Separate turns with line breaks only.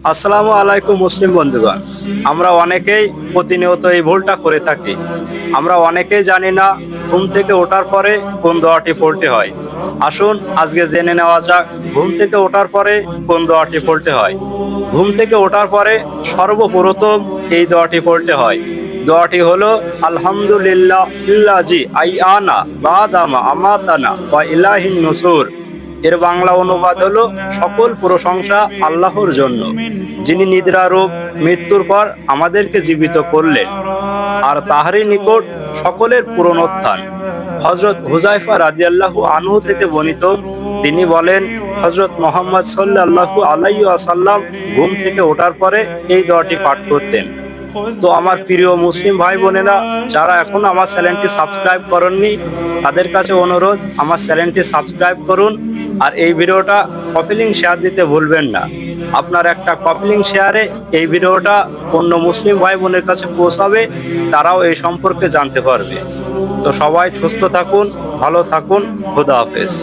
আসসালামু আলাইকুম মুসলিম বন্ধুগণ। আমরা অনেকেই প্রতিনিয়ত এই ভুলটা করে থাকি। আমরা অনেকেই জানি না ঘুম থেকে ওঠার পরে কোন দোয়াটি পড়তে হয়। আসুন আজকে জেনে নেওয়া যাক ঘুম থেকে ওঠার পরে কোন দোয়াটি পড়তে হয়। ঘুম থেকে ওঠার পরে সর্বপ্রথম এই দোয়াটি পড়তে হয়। দোয়াটি হলো আলহামদুলিল্লাহ ইল্লাজি আইয়ানা বাদামা আমাতানা ওয়া ইলাইহিন নুসুর। এর বাংলা অনুবাদ হলো সকল প্রশংসা আল্লাহর জন্য, যিনি নিদ্রারূপ মৃত্যুর পর আমাদেরকে জীবিত করলেন, আর তাহারই নিকট সকলের পুনরুত্থান। হযরত হুযায়ফা রাদিয়াল্লাহু আনহু থেকে বর্ণিত, তিনি বলেন, হযরত মুহাম্মদ সাল্লাল্লাহু আলাইহি ওয়াসাল্লাম ঘুম থেকে ওঠার পরে এই দোয়াটি পাঠ করতেন। তো আমার প্রিয় মুসলিম ভাই বোনেরা, যারা এখন আমার চ্যানেলটি সাবস্ক্রাইব করেননি, তাদের কাছে অনুরোধ, আমার চ্যানেলটি সাবস্ক্রাইব করুন আর এই ভিডিওটা কপি লিংক শেয়ার দিতে ভুলবেন না। আপনার একটা কপি লিংক শেয়ারে এই ভিডিওটা অন্য মুসলিম ভাই বোনের কাছে পৌঁছাবে, তারাও এই সম্পর্কে জানতে পারবে। তো সবাই সুস্থ থাকুন, ভালো থাকুন, খোদা হাফেজ।